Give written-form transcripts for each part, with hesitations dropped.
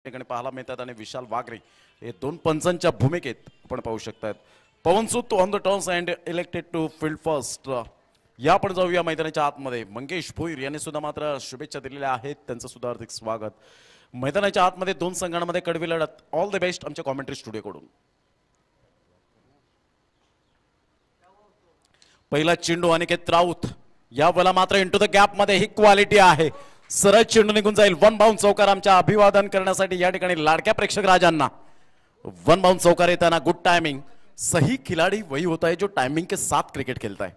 ठिकाणी पाहायला मिळतात आणि विशाल वागरे हे दोन पंचांच्या भूमिकेत आपण पाहू शकतात. Pawan Sood on the turns and elected to field first. या आपण जाऊया मैदानाच्या आतमध्ये. मंगेश भोईर यांनी सुद्धा मात्र शुभेच्छा दिलेल्या आहेत, त्यांचं सुद्धा हार्दिक स्वागत. मैदानाच्या आतमध्ये दोन संघांमध्ये कडवी लढत. ऑल द बेस्ट आमच्या कॉमेंट्री स्टुडिओकडून. पहिला चेंडू अनिकेत राऊत, या वेळेला मात्र इंटू द गॅप मध्ये ही क्वालिटी आहे. सरळ चेंडू निघून जाईल. वन बाउंड चौकार आमच्या अभिवादन करण्यासाठी या ठिकाणी लाडक्या प्रेक्षक राजांना. वन बाउंड चौकार येताना गुड टायमिंग. सही खिलाडी वही होता है जो टायमिंग के साथ क्रिकेट खेलता है.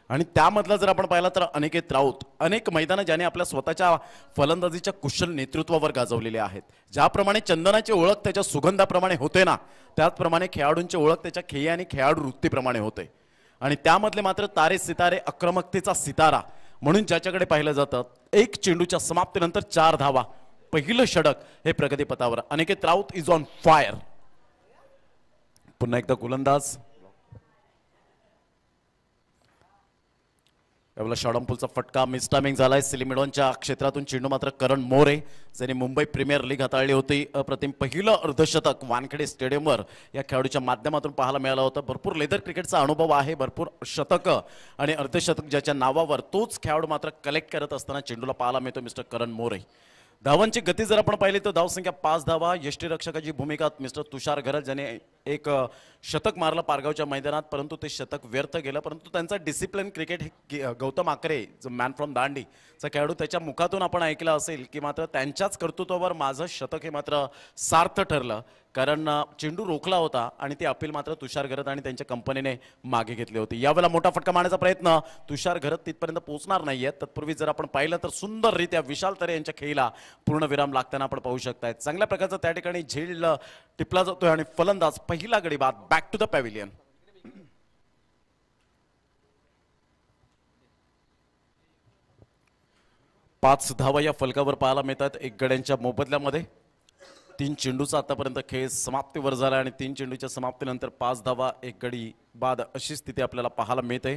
आणि त्यामधला जर आपण पाहिला तर अनिकेत राऊत अनेक मैदानं ज्याने आपल्या स्वतःच्या फलंदाजीच्या कुशल नेतृत्वावर गाजवलेले आहेत. ज्याप्रमाणे चंदनाची ओळख त्याच्या सुगंधाप्रमाणे होते ना, त्याचप्रमाणे खेळाडूंची ओळख त्याच्या खेळी आणि खेळाडू वृत्तीप्रमाणे होते. आणि त्यामधले मात्र तारे सितारे आक्रमकतेचा सितारा म्हणून ज्याच्याकडे पाहिलं जातं. एक चेंडूच्या समाप्तीनंतर 4 धावा, पहिलं षटक हे प्रगतीपथावर. Aniket Raut is on fire. पुन्हा एकदा गोलंदाज. यावेळेला शॉर्टपुलचा फटका मिस टायमिंग झालाय. सिलिमिडॉनच्या क्षेत्रातून चेंडू मात्र करण मोरे ज्यांनी मुंबई प्रीमियर लीग हाताळली होती. अप्रतिम पहिलं अर्धशतक वानखेडे स्टेडियमवर या खेळाडूच्या माध्यमातून पाहायला मिळालं होतं. भरपूर लेदर क्रिकेटचा अनुभव आहे, भरपूर शतकं आणि अर्धशतक ज्याच्या नावावर तोच खेळाडू मात्र कलेक्ट करत असताना चेंडूला पाहायला मिळतो मिस्टर करण मोरे. धावांची गती जर आपण पाहिली तर धावसंख्या 5 धावा. यष्टीरक्षकाची भूमिका मिस्टर तुषार घरत ज्याने एक शतक मारलं पारगावच्या मैदानात, परंतु ते शतक व्यर्थ गेलं. परंतु त्यांचा डिसिप्लिन क्रिकेट हे गौतम आकरे जो मॅन फ्रॉम दांडीचा खेळाडू त्याच्या मुखातून आपण ऐकलं असेल की मात्र त्यांच्याच कर्तृत्वावर माझं शतक हे मात्र सार्थ ठरलं. कारण चेंडू रोखला होता आणि ती अपील मात्र तुषार घरत आणि त्यांच्या कंपनीने मागे घेतली होती. यावेळेला मोठा फटका मारण्याचा प्रयत्न. तुषार घरत तिथपर्यंत पोहोचणार नाहीये. तत्पूर्वी जर आपण पाहिलं तर सुंदररित्या विशाल तरे यांच्या खेळीला पूर्णविराम लागताना आपण पाहू शकताय. चांगल्या प्रकारचा त्या ठिकाणी झेल टिपला जातोय आणि फलंदाज पहिला गडी बाद. Back to the pavilion. पाच धावा या फलकावर पाहायला मिळतात एक गड्यांच्या मोबदल्यामध्ये. 3 चेंडूचा आतापर्यंत खेळ समाप्तीवर झाला आणि 3 चेंडूच्या समाप्तीनंतर 5 धावा एक गडी बाद अशी स्थिती आपल्याला पाहायला मिळते.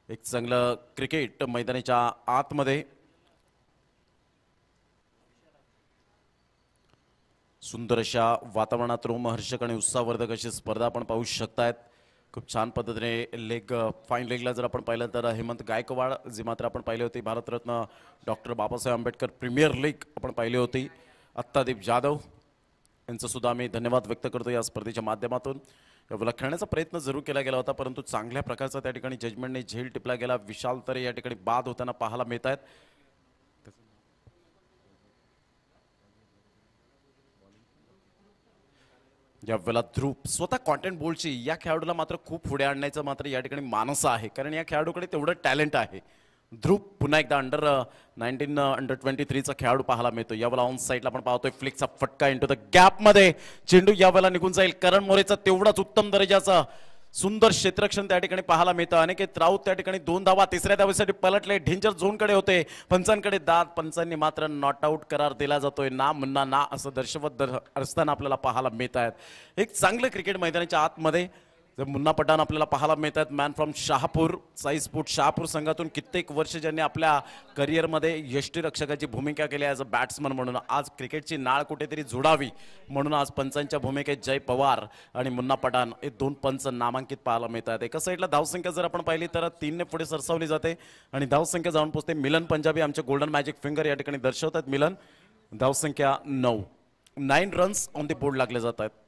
एक चांगलं क्रिकेट मैदानाच्या आतमध्ये. सुंदर अशा वातावरणात रोमहर्षक आणि उत्साहवर्धक अशी स्पर्धा आपण पाहू शकतायत. खूप छान पद्धतीने लेग फाईन लेगला जर आपण पाहिलं तर हेमंत गायकवाड जी मात्र आपण पाहिली होती. Bharat Ratna doctor Babasaheb Ambedkar premier league आपण पाहिली होती. अत्तादीप जाधव यांचं सुद्धा आम्ही धन्यवाद व्यक्त करतो या स्पर्धेच्या माध्यमातून. यावेळेला खेळण्याचा प्रयत्न जरूर केला गेला होता, परंतु चांगल्या प्रकारचा त्या ठिकाणी जजमेंटने झेल टिपला गेला. विशाल तरे या ठिकाणी बाद होताना पाहायला मिळत आहेत. यावेळेला ध्रुव स्वतः कॉन्टेंट बोल्डची या खेळाडूला मात्र खूप पुढे आणण्याचं मात्र या ठिकाणी मानस आहे, कारण या खेळाडूकडे तेवढं टॅलेंट आहे. ध्रुव पुन्हा एकदा अंडर 23चा खेळाडू पाहायला मिळतो. यावेळेला ऑन साईडला आपण पाहतोय फ्लिकचा फटका इंटू द गॅप मध्ये. चेंडू यावेळेला निघून जाईल. करण मोरेचा तेवढाच उत्तम दर्जाचा सुंदर क्षेत्ररक्षण त्या ठिकाणी पाहायला मिळतं. अनिकेत राऊत त्या ठिकाणी 2 धावा. तिसऱ्या धावेसाठी पलटले. डेंजर झोनकडे होते. पंचांकडे दाद. पंचांनी मात्र नॉट आउट करार दिला जातोय. ना मुन्ना ना असं दर्शवत असताना आपल्याला पाहायला मिळत आहेत. एक चांगलं क्रिकेट मैदानाच्या आतमध्ये मुन्ना पठाण आपल्याला पाहायला मिळतात. Man from Shahapur. साईस्फूट शहापूर संघातून कित्येक वर्ष ज्यांनी आपल्या करिअरमध्ये यष्टीरक्षकाची भूमिका केली ॲज अ बॅट्समन म्हणून. आज क्रिकेटची नाळ कुठेतरी जोडावी म्हणून आज पंचांच्या भूमिकेत जय पवार आणि मुन्ना पठाण हे 2 पंच नामांकित पाहायला मिळतात. एका साईडला धावसंख्या जर आपण पाहिली तर 3ने पुढे सरसावली जाते आणि धावसंख्या जाऊन पोहोचते. मिलन पंजाबी आमचे गोल्डन मॅजिक फिंगर या ठिकाणी दर्शवतात. मिलन धावसंख्या 9 रन्स ऑन द बोर्ड लागले जात आहेत.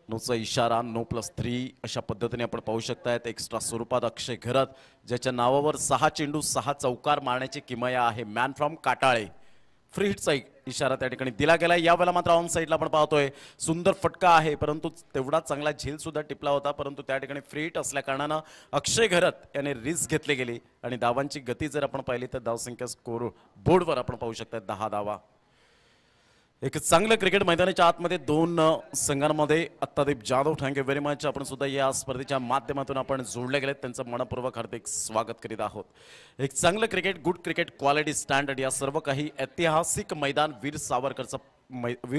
नोचा इशारा 9+3 अशा पद्धतीने आपण पाहू शकतायत. एक्स्ट्रा स्वरूपात अक्षय घरत ज्याच्या नावावर 6 चेंडू 6 चौकार मारण्याची किमया आहे. Man from Katale. फ्री हिटचा इशारा त्या ठिकाणी दिला गेला. यावेळेला मात्र ऑन साईडला आपण पाहतोय सुंदर फटका आहे, परंतु तेवढा चांगला झेल सुद्धा टिपला होता, परंतु त्या ठिकाणी फ्री हिट असल्या कारणानं अक्षय घरत याने रिस्क घेतली गेली. आणि धावांची गती जर आपण पाहिली तर धावसंख्या स्कोर बोर्डवर आपण पाहू शकता 10 धावा. एक चांगलं क्रिकेट मैदानाच्या आतमध्ये 2 संघांमध्ये. अत्तादीप जाधव थँक्यू व्हेरी मच. आपण सुद्धा या स्पर्धेच्या माध्यमातून आपण जोडले गेलेत, त्यांचं मनपूर्वक हार्दिक स्वागत करीत आहोत. एक चांगलं cricket, good cricket, quality standard या सर्व काही ऐतिहासिक मैदान वीर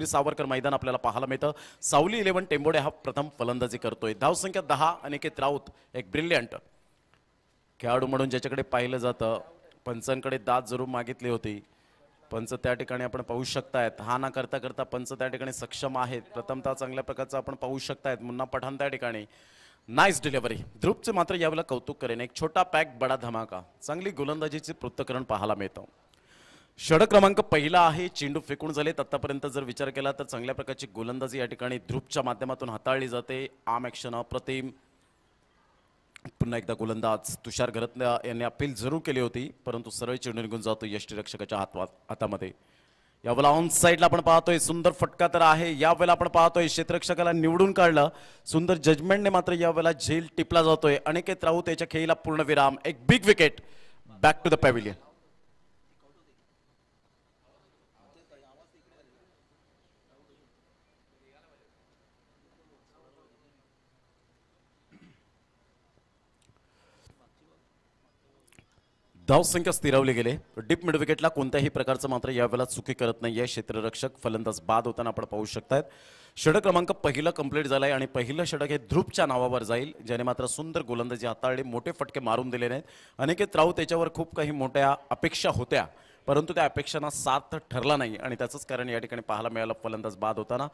सावरकर मैदान आपल्याला पाहायला मिळतं. सावली 11 टेंबोडे हा प्रथम फलंदाजी करतोय. धावसंख्या 10. अनिकेत राऊत एक ब्रिलियंट खेळाडू म्हणून ज्याच्याकडे पाहिलं जातं. पंचांकडे दाद जरूर मागितली होती. पंच त्या ठिकाणी आपण पाहू शकतायत, हा ना करता करता पंच त्या ठिकाणी सक्षम आहेत. प्रथमतः चांगल्या प्रकारचं आपण पाहू शकतायत मुन्ना पठाण त्या ठिकाणी नाईस डिलिव्हरी. ध्रुवचे मात्र यावेळेला कौतुक करेन, एक छोटा पॅक बडा धमाका, चांगली गोलंदाजीचे पृथक्करण पाहायला मिळतं. षटक क्रमांक पहिला आहे, चेंडू फेकून झालेत आतापर्यंत जर विचार केला तर चांगल्या प्रकारची गोलंदाजी या ठिकाणी ध्रुवच्या माध्यमातून हाताळली जाते. आम ॲक्शन अप्रतिम. पुन्हा एकदा गोलंदाज तुषार घरत यांनी अपील जरूर केली होती, परंतु सरळ चेंडू निघून जातो यष्टीरक्षकाच्या हातामध्ये. यावेळेला ऑन साईडला आपण पाहतोय सुंदर फटका तर आहे. यावेळेला आपण पाहतोय क्षेत्ररक्षकाला निवडून काढलं, सुंदर जजमेंटने मात्र यावेळेला झेल टिपला जातोय. अनिकेत राऊत याच्या खेळीला पूर्ण विराम, एक big wicket, back to the pavilion. धावसंख्या स्थिरावली गेले. डीप मिड विकेटला कोणत्याही प्रकारचं मात्र यावेळेला चुकी करत नाहीये क्षेत्ररक्षक. फलंदाज बाद होताना आपण पाहू शकतायत. षटक क्रमांक पहिलं कंप्लीट झालंय आणि पहिलं षटक हे ध्रुवच्या नावावर जाईल, ज्याने मात्र सुंदर गोलंदाजी हाताळली, मोठे फटके मारून दिले नाहीत. अनिकेत राऊत याच्यावर खूप काही मोठ्या अपेक्षा होत्या, परंतु त्या अपेक्षांना साथ ठरला नाही आणि त्याचंच कारण या ठिकाणी पाहायला मिळालं फलंदाज बाद होताना.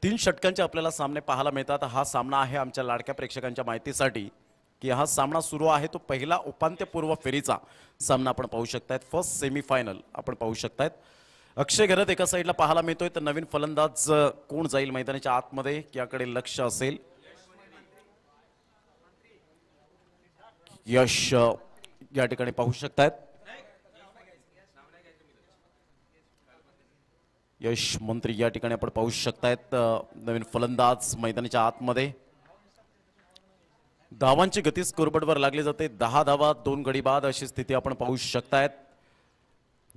3 षटकांचे आपल्याला सामने पाहायला मिळतात. हा सामना आहे आमच्या लाडक्या प्रेक्षकांच्या माहितीसाठी की हा सामना सुरू आहे तो पहिला उपांत्यपूर्व फेरीचा सामना आपण पाहू शकतायत. फर्स्ट सेमीफायनल आपण पाहू शकतायत. अक्षय घरत एका साईडला पाहायला मिळतोय, तर नवीन फलंदाज कोण जाईल मैदानाच्या आतमध्ये याकडे लक्ष असेल. यश या ठिकाणी पाहू शकतायत. यश मंत्री या ठिकाणी आपण पाहू शकतायत. नवीन फलंदाज मैदानाच्या आतमध्ये. धावांची गती स्कोरबोर्डवर लागली जाते. 10 धावा 2 गडी बाद अशी स्थिती आपण पाहू शकतायत.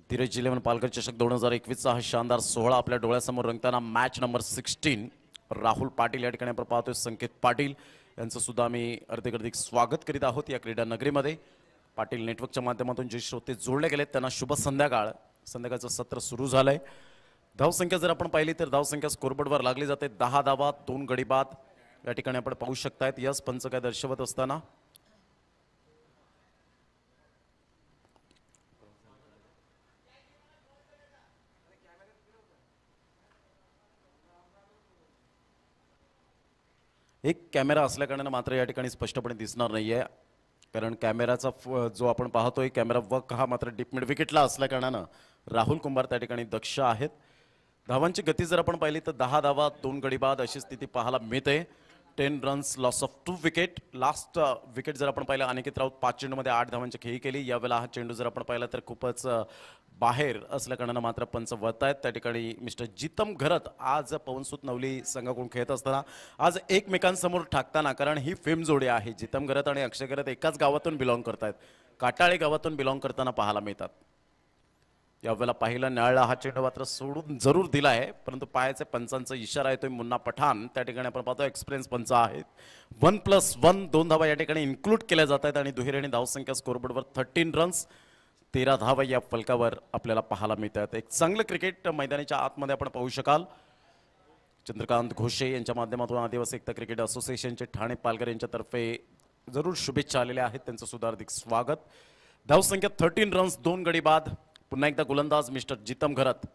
धीरज 11 पालघर चषक 2021चा हा शानदार सोहळा आपल्या डोळ्यासमोर रंगताना मॅच नंबर 16 राहुल पाटील या ठिकाणी आपण पाहतोय. संकेत पाटील यांचं सुद्धा आम्ही अर्धेकर्धिक स्वागत करीत आहोत या क्रीडा नगरीमध्ये. पाटील नेटवर्कच्या माध्यमातून जे श्रोते जोडले गेलेत त्यांना शुभ संध्याकाळ. संध्याकाळचं सत्र सुरू झालंय. धावसंख्या जर आपण पाहिली तर धावसंख्या स्कोरबोर्डवर लागली जाते. 10 धावा 2 गडी बाद या ठिकाणी आपण पाहू शकतायत. यस पंच काय दर्शवत असताना एक कॅमेरा असल्या कारणाने मात्र या ठिकाणी स्पष्टपणे दिसणार नाहीये, कारण कॅमेराचा जो आपण पाहतोय कॅमेरा वर्क हा मात्र डीप मिड विकेटला असल्या कारणानं राहुल कुंभार त्या ठिकाणी दक्ष आहेत. धावांची गती जर आपण पाहिली तर 10 धावा 2 गडी बाद अशी स्थिती पाहायला मिळते. 10 runs loss of 2 wicket. Last wicket जर आपण पाहिलं अनिकेत राऊत 5 चेंडूमध्ये 8 धावांची खेळी केली. यावेळेला हा चेंडू जर आपण पाहिला तर खूपच बाहेर असल्या कारणानं मात्र पंच वळतायत. त्या ठिकाणी मिस्टर जितम घरत आज पवनसूत नवली संघाकडून खेळत असताना आज एकमेकांसमोर ठाकताना, कारण ही फेम जोडी आहे. जितम घरत आणि अक्षय घरत एकाच गावातून बिलॉंग करतायत, काटाळे गावातून बिलॉंग करताना पाहायला मिळतात. यावेळेला पहिला न्यायालयाला हा चेंडू मात्र सोडून जरूर दिला आहे, परंतु पायाचे पंचांचा इशारा येतोय. मुन्ना पठाण त्या ठिकाणी आपण पाहतो एक्सपिरियन्स पंच आहेत. 1+1 2 धावा या ठिकाणी इन्क्लूड केल्या जात आहेत आणि दुहेरीने धावसंख्या स्कोरबोर्डवर 13 रन्स 13 धावा या फलकावर आपल्याला पाहायला मिळतात. एक चांगलं क्रिकेट मैदानाच्या आतमध्ये आपण पाहू शकाल. चंद्रकांत घोषे यांच्या माध्यमातून आदिवासी एकता क्रिकेट असोसिएशनचे ठाणे पालघर यांच्यातर्फे जरूर शुभेच्छा आलेल्या आहेत, त्यांचं सुद्धा हार्दिक स्वागत. धावसंख्या 13 रन्स 2 गडी बाद. पुन्हा एकदा गोलंदाज मिस्टर जितम घरत.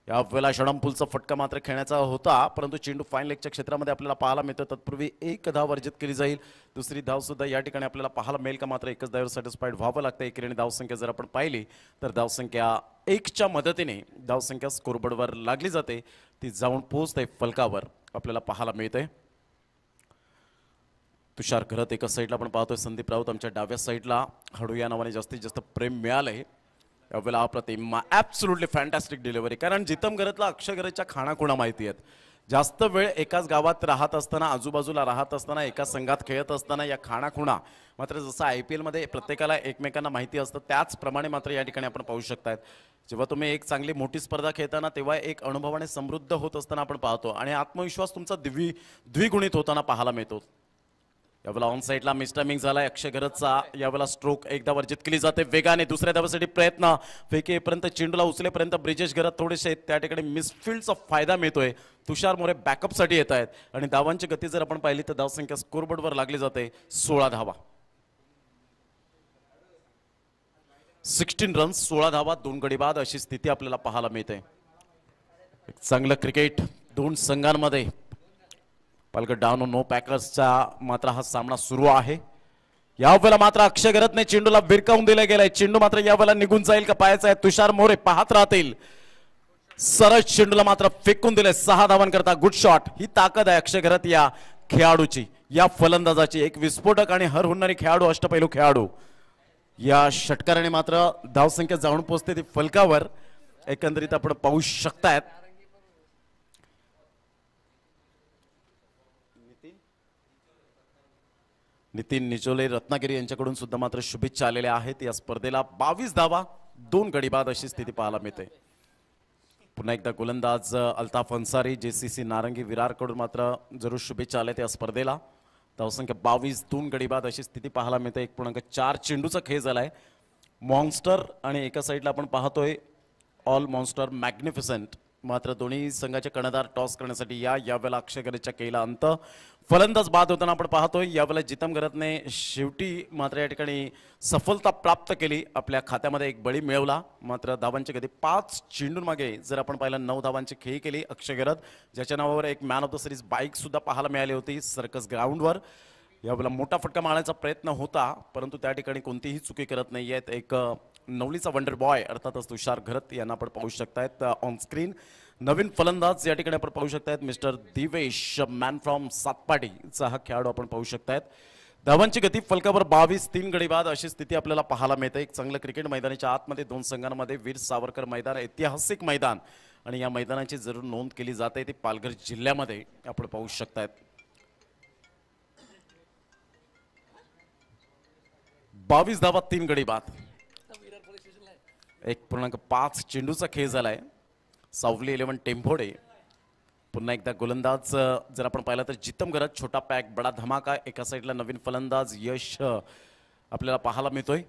यावेळेला षडंपूलचा फटका मात्र खेळण्याचा होता, परंतु चेंडू फाईन लेगच्या क्षेत्रामध्ये आपल्याला पाहायला मिळतं. तत्पूर्वी 1 धाव वर्जित केली जाईल. दुसरी धाव सुद्धा या ठिकाणी आपल्याला पाहायला मिळेल का, मात्र एकच धावेवर सॅटिस्फाईड व्हावं लागतं. एकेरीने धावसंख्या जर आपण पाहिली तर धावसंख्या 1च्या मदतीने धावसंख्या स्कोरबोर्डवर लागली जाते, ती जाऊन पोहोचते फलकावर आपल्याला पाहायला मिळते. तुषार घरत एका साईडला आपण पाहतोय. संदीप राऊत आमच्या डाव्या साईडला. हळू या नावाने जास्तीत जास्त प्रेम मिळालंय. यावेळेला अप्रतिम ॲब्सोल्युटली फॅन्टॅस्टिक डिलिव्हरी, कारण जितम घरतला अक्षय घरतच्या खाणाखुणा माहिती आहेत. जास्त वेळ एकाच गावात राहत असताना, आजूबाजूला राहत असताना, एका संघात खेळत असताना या खाणाखुणा मात्र जसं IPL मध्ये प्रत्येकाला एकमेकांना माहिती असतं त्याचप्रमाणे मात्र या ठिकाणी आपण पाहू शकतायत. जेव्हा तुम्ही एक चांगली मोठी स्पर्धा खेळताना तेव्हा एक अनुभवाने समृद्ध होत असताना आपण पाहतो आणि आत्मविश्वास तुमचा द्विगुणित होताना पाहायला मिळतो. यावेळेला ऑन साईडला मिसटायमिंग झालाय अक्षय घरतचा. यावेळेला स्ट्रोक एकदा वर्जित केली जाते वेगाने. दुसऱ्या धावेसाठी प्रयत्न, फेकेपर्यंत चेंडूला उचलेपर्यंत ब्रिजेश घरत थोडेसे त्या ठिकाणी मिसफिल्डचा फायदा मिळतोय. तुषार मोरे बॅकअपसाठी येत आहेत आणि धावांची गती जर आपण पाहिली तर धावसंख्या स्कोरबोर्डवर लागली जाते 16 धावा. 16 रन्स 16 धावा 2 गडी बाद अशी स्थिती आपल्याला पाहायला मिळते. एक चांगलं क्रिकेट दोन संघांमध्ये. पालघर डाऊन नो पॅकर्सचा मात्र हा सामना सुरू आहे. यावेळेला मात्र अक्षय घरतने चेंडूला विरकावून दिला गेलाय. चेंडू मात्र यावेळेला निघून जाईल का पाहायचा आहे. तुषार मोरे पाहत राहतील. सरळ चेंडूला मात्र फेकून दिले. 6 धावांकरता गुड शॉट. ही ताकद आहे अक्षय घरत या खेळाडूची, या फलंदाजाची. एक विस्फोटक आणि हर हुन्नरी खेळाडू, अष्टपैलू खेळाडू. या षटकाराने मात्र धावसंख्या जाऊन पोहोचते ती फलकावर. एकंदरीत आपण पाहू शकतायत. नितीन निचोले रत्नागिरी यांच्याकडून सुद्धा मात्र शुभेच्छा आलेल्या आहेत. या स्पर्धेला 22 धावा 2 गडी बाद अशी स्थिती पाहायला मिळते. पुन्हा एकदा गोलंदाज अल्ताफ अन्सारी जेसीसी नारंगी विरारकडून मात्र जरूर शुभेच्छा आल्या त्या स्पर्धेला. धावसंख्या 22 2 गडी बाद अशी स्थिती पाहायला मिळते. 1.4 चेंडूचा खेळ झालाय. मॉन्स्टर आणि एका साईडला आपण पाहतोय ऑल मॉन्स्टर मॅग्निफिसंट. मात्र दोन्ही संघाचे कर्णधार टॉस करण्यासाठी यावेळेला अक्षय घरतच्या केला अंत. फलंदाज बाद होताना आपण पाहतोय. यावेळेला जितम घरतने शेवटी मात्र या ठिकाणी सफलता प्राप्त केली. आपल्या खात्यामध्ये एक बळी मिळवला. मात्र धावांची गती 5 चेंडूंमागे जर आपण पाहिलं 9 धावांची खेळी केली अक्षय घरत, ज्याच्या नावावर एक man of the series bike सुद्धा पाहायला मिळाली होती सर्कस ग्राउंडवर. यावेळेला मोठा फटका मारण्याचा प्रयत्न होता, परंतु त्या ठिकाणी कोणतीही चुकी करत नाही आहेत. एक नवलीचा वंडर बॉय अर्थातच तुषार घरत यांना आपण पाहू शकतायत ऑन स्क्रीन. नवीन फलंदाज या ठिकाणी आपण पाहू शकतायत मिस्टर दिवेश, मॅन फ्रॉम सातपाटीचा हा खेळाडू आपण पाहू शकतायत. धावांची गती फलकावर 22 3 गडी बाद अशी स्थिती आपल्याला पाहायला मिळते. एक चांगलं क्रिकेट मैदानाच्या आतमध्ये दोन संघांमध्ये वीर सावरकर मैदान, ऐतिहासिक मैदान, आणि या मैदानाची जरूर नोंद केली जाते ती पालघर जिल्ह्यामध्ये आपण पाहू शकतायत. 22 धावा 3 गडी बाद. 1.5 चेंडूचा खेळ झालाय. सावली 11 टेंभोडे. पुन्हा एकदा गोलंदाज जर आपण पाहिलं तर जितम घरत, छोटा पॅक बडा धमाका. एका साईडला नवीन फलंदाज यश आपल्याला पाहायला मिळतोय.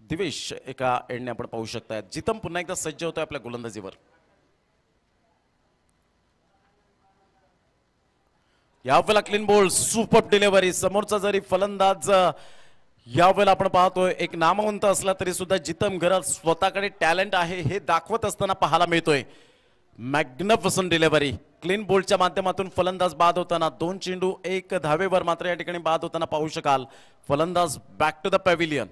दिवेश एका एंडने आपण पाहू शकताय. जितम पुन्हा एकदा सज्ज होतोय आपल्या गोलंदाजीवर. यावेळेला क्लीन बोल्ड, सुपर डिलिव्हरी. समोरचा जरी फलंदाज यावेळेला आपण पाहतोय एक नामवंत असला तरी सुद्धा जितम घरत स्वतःकडे टॅलेंट आहे हे दाखवत असताना पाहायला मिळतोय. Magnificent delivery. क्लीन बोल्डच्या माध्यमातून फलंदाज बाद होताना 2 चेंडू 1 धावेवर मात्र या ठिकाणी बाद होताना पाहू शकाल. फलंदाज back to the pavilion.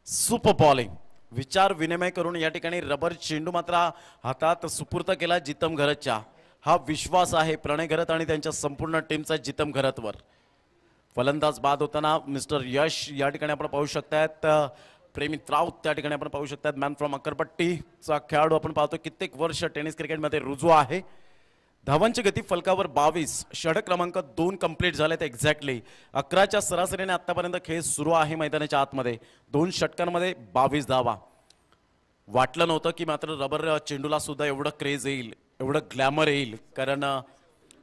Super bowling. विचार विनिमय करून या ठिकाणी रबर चेंडू मात्र हातात सुपूर्द केला जितम घरतच्या. हा विश्वास आहे प्रणय घरत आणि त्यांच्या संपूर्ण टीमचा जितम घरतवर. फलंदाज बाद होताना मिस्टर यश या ठिकाणी आपण पाहू शकतायत. प्रेमित राऊत त्या ठिकाणी आपण पाहू शकतात. मॅन फ्रॉम अक्करपट्टीचा खेळाडू आपण पाहतो. कित्येक वर्ष टेनिस क्रिकेटमध्ये रुजू आहे. धावांची गती फलकावर 22. षटक क्रमांक 2 कंप्लीट झालेत एक्झॅक्टली. 11च्या सरासरीने आतापर्यंत खेळ सुरू आहे मैदानाच्या आतमध्ये. 2 षटकांमध्ये 22 धावा. वाटलं नव्हतं की मात्र रबर चेंडूला सुद्धा एवढं क्रेज येईल, एवढं ग्लॅमर येईल, कारण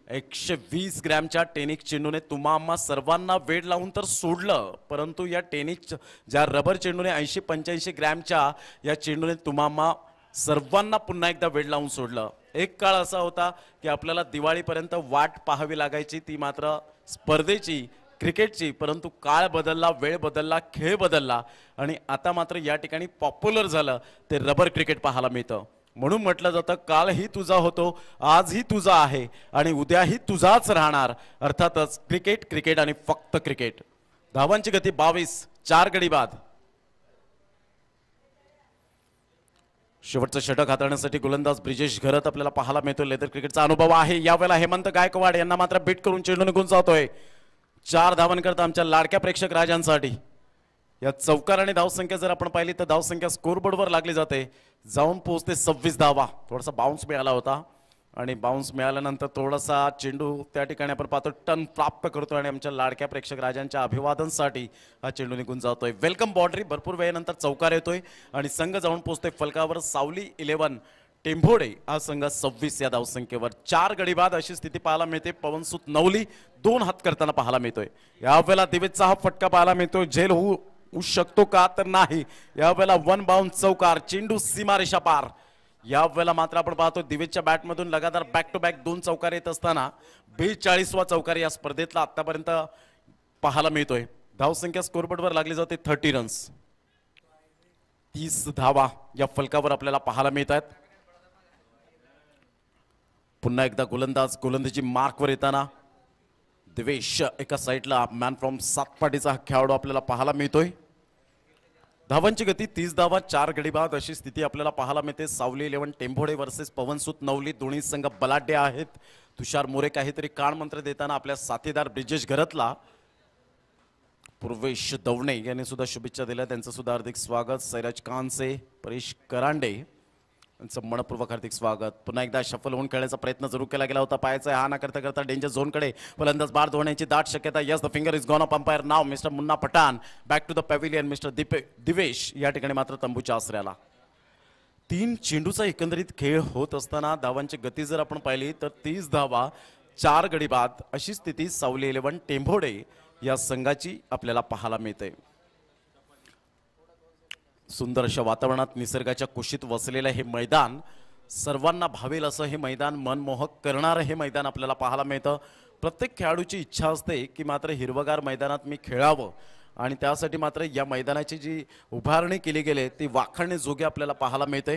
120 ग्रॅमच्या टेनिस चेंडूने तुम्हा सर्वांना वेळ लावून तर सोडलं, परंतु या टेनिस ज्या रबर चेंडूने 80-85 ग्रॅमच्या या चेंडूने तुम्हा सर्वांना पुन्हा एकदा वेळ लावून सोडलं. एक काळ असा होता की आपल्याला दिवाळीपर्यंत वाट पाहावी लागायची ती मात्र स्पर्धेची, क्रिकेटची, परंतु काळ बदलला, वेळ बदलला, खेळ बदलला आणि आता मात्र या ठिकाणी पॉप्युलर झालं ते रबर क्रिकेट पाहायला मिळतं. म्हणून म्हटलं जातं कालही तुझा होतो, आजही तुझा आहे आणि उद्याही तुझाच राहणार. अर्थातच क्रिकेट, क्रिकेट आणि फक्त क्रिकेट. धावांची गती 22. 4 गडी बाद. शेवटचं षटक हाताळण्यासाठी गोलंदाज ब्रिजेश घरत आपल्याला पाहायला मिळतो. लेदर क्रिकेटचा अनुभव आहे. यावेळेला हेमंत गायकवाड यांना मात्र बीट करून चेंडू निघून जातोय. 4 धावांकरता आमच्या लाडक्या प्रेक्षक राजांसाठी. या चौकाराने धावसंख्या जर आपण पाहिली तर धावसंख्या स्कोरबोर्डवर लागली जाते. जाऊन पोहोचते 26 धावा. थोडासा बाउन्स मिळाला होता आणि बाउन्स मिळाल्यानंतर थोडासा चेंडू त्या ठिकाणी आपण पाहतो टर्न प्राप्त करतोय आणि आमच्या लाडक्या प्रेक्षक राजांच्या अभिवादनसाठी हा चेंडू निघून जातोय. Welcome boundary. भरपूर वेळेनंतर चौकार येतोय आणि संघ जाऊन पोहोचतोय फलकावर. सावली 11 टेंभोडे हा संघ 26 या धावसंख्येवर. 4 गडी बाद अशी स्थिती पाहायला मिळते. पवनसुत नवली 2 हात करताना पाहायला मिळतोय. यावेळेला दिवेशचा हा फटका पाहायला मिळतोय. झेल होऊ शकतो का तर नाही. यावेळेला 1 बाउन्स चौकार. चेंडू सीमारेषा पार. यावेळेला मात्र आपण पाहतो दिवेशच्या बॅटमधून लगातार बॅक टू बॅक 2 चौकार येत असताना 42वा चौकार या स्पर्धेतला आतापर्यंत पाहायला मिळतोय. धावसंख्या स्कोरबोर्डवर लागली जाते 30 रन्स. 30 धावा या फलकावर आपल्याला पाहायला मिळत आहेत. पुन्हा एकदा गोलंदाज गोलंदाजी मार्कवर येताना दिवेश एका साईडला मॅन फ्रॉम सातपाटीचा हा खेळाडू आपल्याला पाहायला मिळतोय. धावांची गती 30 धावा 4 गडी बाद अशी स्थिती आपल्याला पाहायला मिळते. सावली 11 टेंभोडे वर्सेस पवनसुत नवली दोन्ही संघ बलाढ्य आहेत. तुषार मोरे काहीतरी कान मंत्र देताना आपल्या साथीदार ब्रिजेश घरतला पूर्वेश दवणे यांनी सुद्धा शुभेच्छा दिल्या. त्यांचं सुद्धा हार्दिक स्वागत. सैराज कानसे परेश करांडे यांचं मनपूर्वक हार्दिक स्वागत. पुन्हा एकदा शफल होऊन खेळण्याचा प्रयत्न जरूर केला गेला होता. पायाचा हा ना करता करता डेंजर झोनकडे फलंदाज बार धोण्याची दाट शक्यता. Yes the finger is gone up umpire नाव mister Munna Pathan back to the pavilion. Mister Divesh या ठिकाणी मात्र तंबूच्या आसऱ्याला. 3 चेंडूचा एकंदरीत खेळ होत असताना धावांची गती जर आपण पाहिली तर 30 धावा 4 गडी बाद अशी स्थिती सावली 11 टेंभोडे या संघाची आपल्याला पाहायला मिळते. सुंदर अशा वातावरणात निसर्गाच्या कुशीत वसलेलं हे मैदान सर्वांना भावेल असं हे मैदान, मनमोहक करणारं हे मैदान आपल्याला पाहायला मिळतं. प्रत्येक खेळाडूची इच्छा असते की मात्र हिरवगार मैदानात मी खेळावं आणि त्यासाठी मात्र या मैदानाची जी उभारणी केली गेली ती वाखाणण्याजोगी आपल्याला पाहायला मिळते.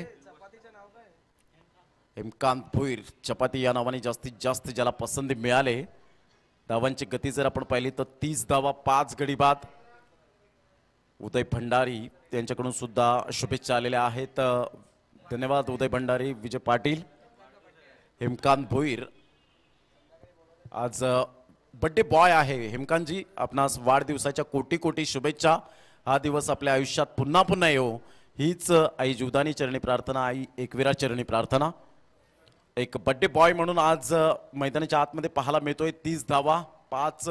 हेमकांत भोईर चपाती या नावाने जास्तीत जास्त ज्याला पसंती मिळाले. धावांची गती जर आपण पाहिली तर 30 धावा 5 गडी बाद. उदय भंडारी त्यांच्याकडून सुद्धा शुभेच्छा आलेल्या आहेत. धन्यवाद उदय भंडारी. विजय पाटील हेमकांत भोईर आज बर्थडे बॉय आहे. हेमकांतजी आपणास वाढदिवसाच्या कोटी कोटी शुभेच्छा. हा दिवस आपल्या आयुष्यात पुन्हा पुन्हा येऊ हीच आई जीवदानी चरणी प्रार्थना, आई एकविरा चरणी प्रार्थना. एक बर्थडे बॉय म्हणून आज मैदानाच्या आतमध्ये पाहायला मिळतोय. 30 धावा 5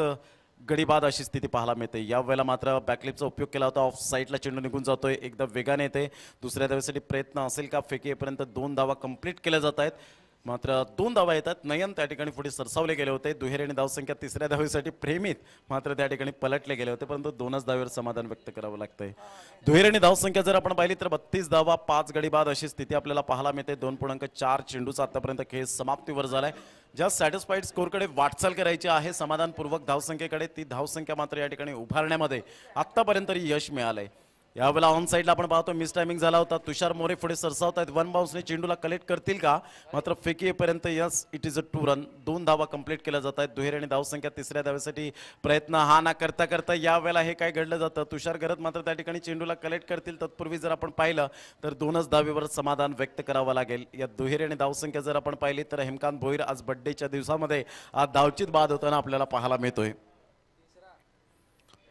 गडी बाद अशी स्थिती पाहायला मिळते. या वेळेला मात्र बॅकलिपचा उपयोग केला होता. ऑफ साईडला चेंडू निघून जातोय. एकदा वेगाने येते. दुसऱ्या धावेसाठी प्रयत्न असेल का? फेकीपर्यंत 2 धावा कंप्लीट केल्या जात आहेत. मात्र 2 धावा येतात. नयन त्या ठिकाणी पुढे सरसावले गेले होते. दुहेरी धावसंख्या तिसऱ्या धावेसाठी प्रेमित मात्र त्या ठिकाणी पलटले गेले होते. परंतु 2च धावेवर समाधान व्यक्त करावं लागतंय. दुहेरी धावसंख्या जर आपण पाहिली तर 32 धावा 5 गडी बाद अशी स्थिती आपल्याला पाहायला मिळते. 2.4 चेंडूचा आतापर्यंत खेळ समाप्तीवर झालाय. ज्या सॅटिस्फाईड स्कोरकडे वाटचाल करायची आहे समाधानपूर्वक धावसंख्येकडे, ती धावसंख्या मात्र या ठिकाणी उभारण्यामध्ये आतापर्यंत यश मिळालंय. यावेळेला ऑन साईडला आपण पाहतो मिस टायमिंग झाला होता. तुषार मोरे पुढे सरसावत आहेत. 1 बाउन्सने चेंडूला कलेक्ट करतील का? मात्र फेकीपर्यंत yes it is a 2 run. 2 धावा कंप्लीट केल्या जात आहेत. दुहेरी आणि धावसंख्या तिसऱ्या धावेसाठी प्रयत्न हा ना करता करता यावेळेला हे काय घडलं जातं. तुषार घरत मात्र त्या ठिकाणी चेंडूला कलेक्ट करतील. तत्पूर्वी जर आपण पाहिलं तर 2च धावेवर समाधान व्यक्त करावं लागेल. या दुहेरी आणि धावसंख्या जर आपण पाहिली तर हेमकांत भोईर आज बर्थडेच्या दिवसामध्ये आज धावचित बाद होताना आपल्याला पाहायला मिळतोय.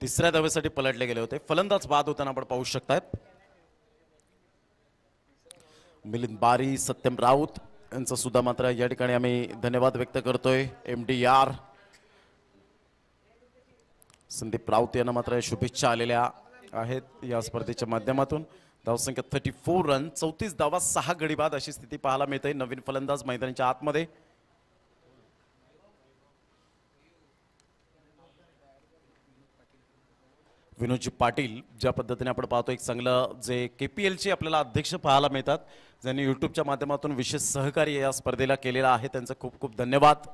तिसऱ्या धावेसाठी पलटले गेले होते. फलंदाज बाद होताना आपण पाहू शकतात. मिलिंद बारी, सत्यम राऊत यांचं सुद्धा मात्र या ठिकाणी आम्ही धन्यवाद व्यक्त करतोय. MDR संदीप राऊत यांना मात्र शुभेच्छा आलेल्या आहेत या स्पर्धेच्या माध्यमातून. धावसंख्या 34 रन 34 धावा 6 गडी बाद अशी स्थिती पाहायला मिळते. नवीन फलंदाज मैदानाच्या आतमध्ये. विनोदजी पाटील ज्या पद्धतीने आपण पाहतो एक चांगलं जे KPLचे आपल्याला अध्यक्ष पाहायला मिळतात, ज्यांनी यूट्यूबच्या माध्यमातून विशेष सहकार्य या स्पर्धेला केलेलं आहे, त्यांचं खूप खूप धन्यवाद.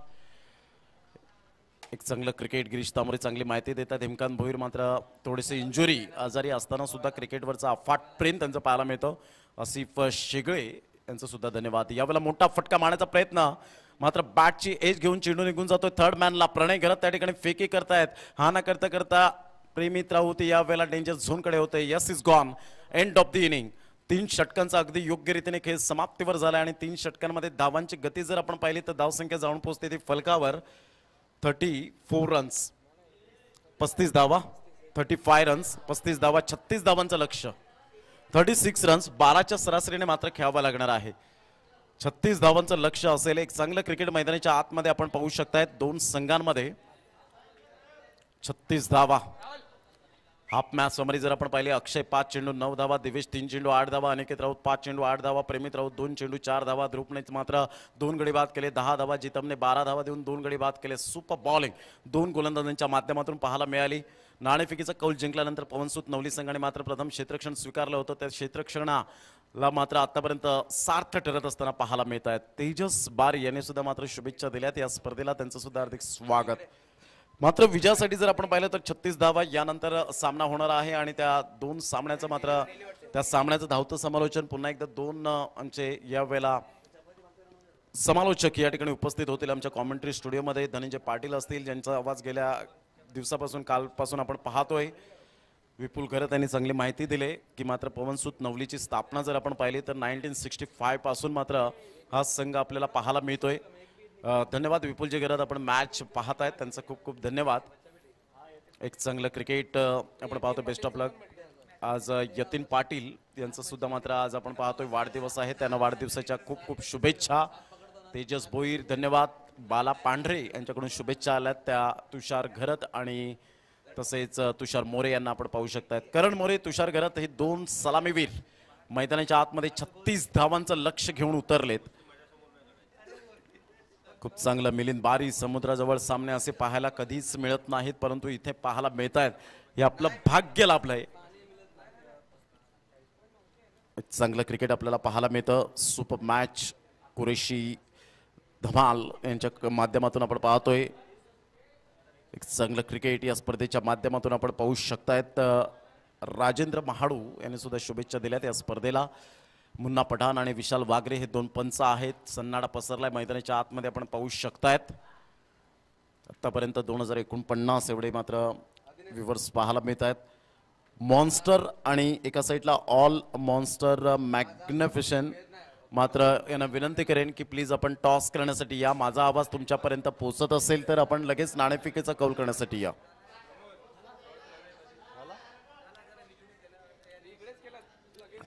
एक चांगलं क्रिकेट गिरीश तांबरे चांगली माहिती देतात. हेमकांत भोईर मात्र थोडेसे इंजुरी आजारी असताना सुद्धा क्रिकेटवरचा अफाट प्रेम त्यांचं पाहायला मिळतं. आसिफ शेगळे यांचं सुद्धा धन्यवाद. यावेळेला मोठा फटका मारण्याचा प्रयत्न मात्र बॅटची एज घेऊन चेंडू निघून जातोय. थर्ड मॅनला प्रणय घरत त्या ठिकाणी फेकी करतायत. हा ना करता करता प्रेमित राऊत या वेळेला डेंजर झोनकडे होते. Yes is gone. End of the inning. 3 षटकांचा अगदी योग्य रीतीने खेळ समाप्तीवर झाला आणि 3 षटकांमध्ये धावांची गती जर आपण पाहिली तर धावसंख्या जाऊन पोहोचते ती फलकावर 34 रन्स 35 धावा 35 रन्स 35 धावा 36 धावांचं लक्ष 36 रन्स 12च्या सरासरीने मात्र खेळावं लागणार आहे. 36 धावांचं लक्ष असेल. एक चांगलं क्रिकेट मैदानाच्या आतमध्ये आपण पाहू शकताय. 2 संघांमध्ये 36 धावा. हाफ मॅच समरी जर आपण पाहिले अक्षय 5 चेंडू 9 धावा, दिवेश 3 चेंडू 8 धावा, अनिकेत राऊत 5 चेंडू 8 धावा, प्रेमित राऊत 2 चेंडू 4 धावा, ध्रुपने मात्र 2 गडी बाद केले 10 धावा, जितमने 12 धावा देऊन 2 गडी बाद केले. सुपर बॉलिंग 2 गोलंदाजांच्या माध्यमातून पाहायला मिळाली. नाणेफेकीचा कौल जिंकल्यानंतर पवनसुत नवली संघाने मात्र प्रथम क्षेत्ररक्षण स्वीकारलं होतं. त्या क्षेत्ररक्षणाला मात्र आतापर्यंत सार्थ ठरत असताना पाहायला मिळत आहेत. तेजस बार यांनी सुद्धा मात्र शुभेच्छा दिल्यात या स्पर्धेला. त्यांचं सुद्धा हार्दिक स्वागत. मात्र विजयासाठी जर आपण पाहिलं तर 36 धावा यानंतर सामना होणार आहे आणि त्या 2 सामन्याचं मात्र त्या सामन्याचं धावतं समालोचन पुन्हा एकदा दोन आमचे यावेळेला समालोचक या ठिकाणी उपस्थित होतील आमच्या कॉमेंट्री स्टुडिओमध्ये. धनंजय पाटील असतील, ज्यांचा आवाज गेल्या दिवसापासून कालपासून आपण पाहतोय. विपुल घरत यांनी चांगली माहिती दिली की मात्र पवनसुत नवलीची स्थापना जर आपण पाहिली तर 1965 पासून मात्र हा संघ आपल्याला पाहायला मिळतोय. धन्यवाद विपुलजी घरत, आपण मॅच पाहतायत, त्यांचं खूप खूप धन्यवाद. एक चांगलं क्रिकेट आपण पाहतो. बेस्ट ऑफ लक. आज यतीन पाटील यांचं सुद्धा मात्र आज आपण पाहतोय वाढदिवस आहे, त्यांना वाढदिवसाच्या खूप खूप शुभेच्छा. तेजस भोईर धन्यवाद. बाला पांढरे यांच्याकडून शुभेच्छा आल्यात त्या तुषार घरत आणि तसेच तुषार मोरे यांना आपण पाहू शकतात. करण मोरे, तुषार घरत हे दोन सलामीवीर मैदानाच्या आतमध्ये 36 धावांचं लक्ष घेऊन उतरलेत. खूप चांगलं. मिलिंद बारी, समुद्राजवळ सामने असे पाहायला कधीच मिळत नाहीत, परंतु इथे पाहायला मिळत आहेत, हे आपलं भाग्य लाभलंय. चांगलं क्रिकेट आपल्याला पाहायला मिळतं. सुपर मॅच कुरेशी धमाल यांच्या माध्यमातून आपण पाहतोय. एक चांगलं क्रिकेट या स्पर्धेच्या माध्यमातून आपण पाहू शकतायत. राजेंद्र महाडू यांनी सुद्धा शुभेच्छा दिल्यात या स्पर्धेला. मुन्ना पठाण आणि विशाल वागरे हे दोन पंच आहेत. सन्नाडा पसरलाय मैदानाच्या आतमध्ये आपण पाहू शकतायत. आतापर्यंत 2049 एवढे मात्र व्ह्यूवर्स पाहायला मिळत आहेत. मॉन्स्टर आणि एका साईडला ऑल मॉन्स्टर मॅग्निफिशन. मात्र यांना विनंती करेन की प्लीज आपण टॉस करण्यासाठी या. माझा आवाज तुमच्यापर्यंत पोहोचत असेल तर आपण लगेच नाणेफेकीचा कौल करण्यासाठी या.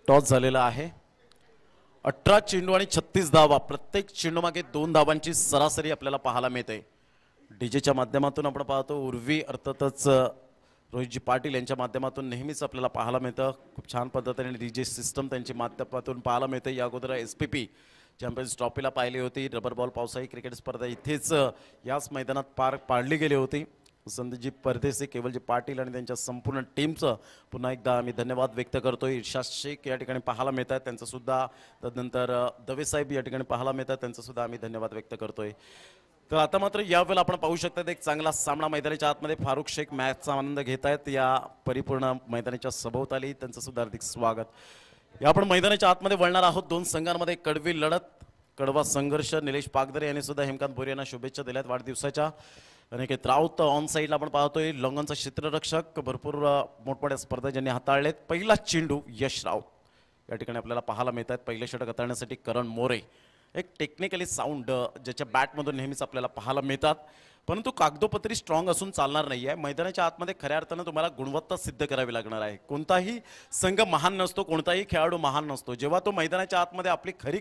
टॉस झालेला आहे. 18 चेंडू आणि 36 धावा. प्रत्येक चेंडू मागे 2 धावांची सरासरी आपल्याला पाहायला मिळते. डीजेच्या माध्यमातून आपण पाहतो. उर्वी अर्थातच रोहितजी पाटील यांच्या माध्यमातून नेहमीच आपल्याला पाहायला मिळतं. खूप छान पद्धतीने डीजे सिस्टम त्यांच्या माध्यमातून पाहायला मिळते. या अगोदर SPP चॅम्पियन्स ट्रॉफीला पाहिली होती. रबर बॉल पावसाळी क्रिकेट स्पर्धा इथेच याच मैदानात पाडली गेली होती. संदीपजी परदेशी, केवलजी पाटील आणि त्यांच्या संपूर्ण टीमचं पुन्हा एकदा आम्ही धन्यवाद व्यक्त करतोय. इर्शाद शेख या ठिकाणी पाहायला मिळत आहेत, त्यांचं सुद्धा. तदनंतर दवे साहेब या ठिकाणी पाहायला मिळतात, त्यांचं सुद्धा आम्ही धन्यवाद व्यक्त करतोय. तर आता मात्र यावेळेला आपण पाहू शकतात एक चांगला सामना मैदानाच्या आतमध्ये. फारुख शेख मॅचचा आनंद घेत आहेत या परिपूर्ण मैदानाच्या सभोवताली, त्यांचं सुद्धा हार्दिक स्वागत. या आपण मैदानाच्या आतमध्ये वळणार आहोत. दोन संघांमध्ये कडवी लढत, कडवा संघर्ष. निलेश पागदरे यांनी सुद्धा हेमकांत भोरे यांना शुभेच्छा दिल्यात वाढदिवसाच्या. अनिकेत राऊत ऑन साईडला आपण पाहतोय. लॉंगनचा क्षेत्ररक्षक. भरपूर मोठमोठ्या स्पर्धा ज्यांनी हाताळलेत. पहिला चेंडू यश राऊत या ठिकाणी आपल्याला पाहायला मिळतात. पहिले षटक हाताळण्यासाठी करण मोरे. एक टेक्निकली साऊंड ज्याच्या बॅटमधून नेहमीच आपल्याला पाहायला मिळतात, परंतु कागदोपत्री स्ट्रॉंग असून चालणार नाही आहे. मैदानाच्या आतमध्ये खऱ्या अर्थानं तुम्हाला गुणवत्ता सिद्ध करावी लागणार आहे. कोणताही संघ महान नसतो, कोणताही खेळाडू महान नसतो. जेव्हा तो मैदानाच्या आतमध्ये आपली खरी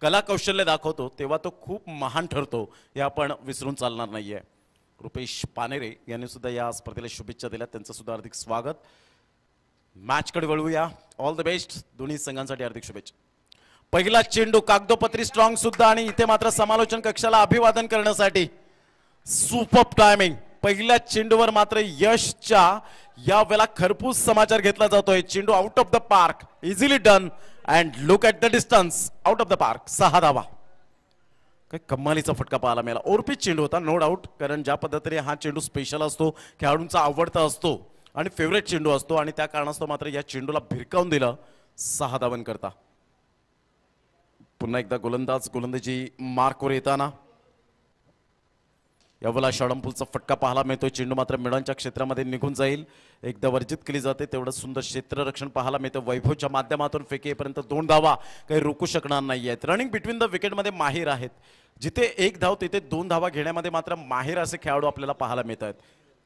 कला कौशल्य दाखवतो तेव्हा तो खूप महान ठरतो, हे आपण विसरून चालणार नाही आहे. रुपेश पानेरे यांनी सुद्धा या स्पर्धेला शुभेच्छा दिल्या, त्यांचं सुद्धा हार्दिक स्वागत. मॅचकडे वळूया. ऑल द बेस्ट दोन्ही संघांसाठी हार्दिक शुभेच्छा. पहिला चेंडू कागदोपत्री स्ट्रॉंग सुद्धा आणि इथे मात्र समालोचन कक्षाला अभिवादन करण्यासाठी सुपर टायमिंग. पहिल्या चेंडूवर मात्र यशच्या या वेळेला खरपूस समाचार घेतला जातोय. चेंडू out of the park, easily done and look at the distance, out of the park. 6 धावा. काही कमालीचा फटका पाहायला मिळाला. ओरपीच चेंडू होता नो डाऊट, कारण ज्या पद्धतीने हा चेंडू स्पेशल असतो, खेळाडूंचा आवडता असतो आणि फेवरेट चेंडू असतो, आणि त्या कारणास्तव मात्र या चेंडूला भिरकावून दिलं 6 धावांकरता. पुन्हा एकदा गोलंदाजी मार्कवर येताना यावेळेला षडंपूलचा फटका पाहायला मिळतोय. चेंडू मात्र मिडनच्या क्षेत्रामध्ये निघून जाईल, एकदा वर्जित केली जाते. तेवढं सुंदर क्षेत्ररक्षण पाहायला मिळतं. वैभवच्या माध्यमातून फेकेपर्यंत 2 धावा काही रोखू शकणार नाही आहेत. रनिंग बिटवीन द विकेटमध्ये माहीर आहेत. जिथे 1 धाव तिथे 2 धावा घेण्यामध्ये मात्र माहीर असे खेळाडू आपल्याला पाहायला मिळत आहेत.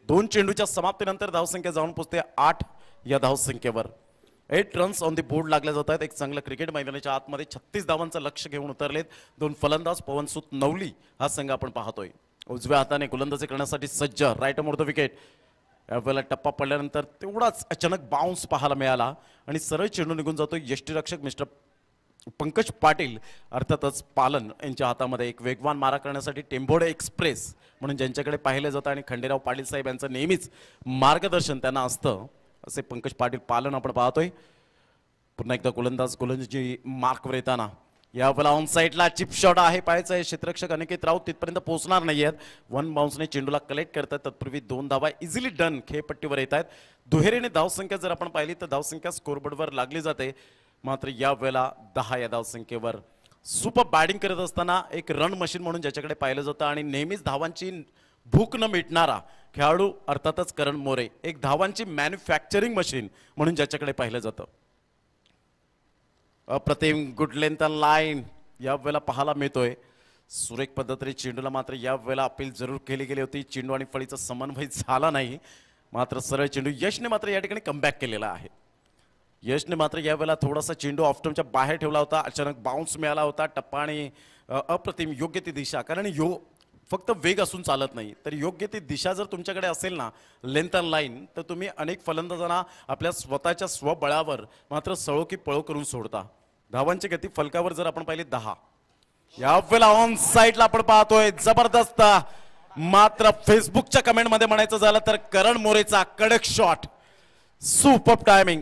2 चेंडूच्या समाप्तीनंतर धावसंख्या जाऊन पोहोचते 8 या धावसंख्येवर. 8 रन्स ऑन दी बोर्ड लागले जात आहेत. एक चांगलं क्रिकेट मैदानाच्या आतमध्ये 36 धावांचं लक्ष घेऊन उतरलेत 2 फलंदाज. पवनसुत नवली हा संघ आपण पाहतोय. उजव्या हाताने गोलंदाजी करण्यासाठी सज्ज, राईट मोर द विकेट. यावेळेला टप्पा पडल्यानंतर तेवढाच अचानक बाउन्स पाहायला मिळाला आणि सरळ चेंडू निघून जातो. यष्टीरक्षक मिस्टर पंकज पाटील अर्थातच पालन यांच्या हातामध्ये. एक वेगवान मारा करण्यासाठी टेंभोडे एक्सप्रेस म्हणून ज्यांच्याकडे पाहिले जातं आणि खंडेराव पाटील साहेब यांचं नेहमीच मार्गदर्शन त्यांना असतं, असे पंकज पाटील पालन आपण पाहतोय. पुन्हा एकदा गोलंदाजी मार्कवर येताना यावेळेला ऑन साईडला चिप शॉट आहे पाहायचं आहे. क्षेत्ररक्षक अनिकेत राऊत तिथपर्यंत पोहोचणार नाही आहेत. वन बाउन्सने चेंडूला कलेक्ट करतात. तत्पूर्वी 2 धावा इझिली डन खेळपट्टीवर येत आहेत. दुहेरीने धावसंख्या जर आपण पाहिली तर धावसंख्या स्कोरबोर्डवर लागली जाते. मात्र यावेळेला 10 या धावसंख्येवर सुपर बॅटिंग करत असताना एक रन मशीन म्हणून ज्याच्याकडे पाहिलं जातं आणि नेहमीच धावांची भूक न मिटणारा खेळाडू अर्थातच करण मोरे, एक धावांची मॅन्युफॅक्चरिंग मशीन म्हणून ज्याच्याकडे पाहिलं जातं. अप्रतिम गुड लेंथ लाईन यावेळेला पाहायला मिळतोय. सुरेख पद्धतीने चेंडूला मात्र यावेळेला अपील जरूर केली गेली होती. चेंडू आणि फळीचा समन्वय झाला नाही. मात्र सरळ चेंडू यशने मात्र या ठिकाणी कमबॅक केलेला आहे. यशने मात्र यावेळेला थोडासा चेंडू ऑफस्टम्पच्या बाहेर ठेवला होता. अचानक बाउन्स मिळाला होता. टप्पा आणि अप्रतिम योग्य ती दिशा, कारण फक्त वेग असून चालत नाही, तर योग्य ती दिशा जर तुमच्याकडे असेल ना, लेंथ अँड लाईन, तर तुम्ही अनेक फलंदाजांना आपल्या स्वतःच्या स्वबळावर मात्र सळो की पळो करून सोडता. धावांची गती फलकावर जर आपण पाहिली 10. यावेळेला ऑन साईडला आपण पाहतोय जबरदस्त, मात्र फेसबुकच्या कमेंटमध्ये म्हणायचं झालं तर करण मोरेचा कडक शॉट, सुपर टायमिंग.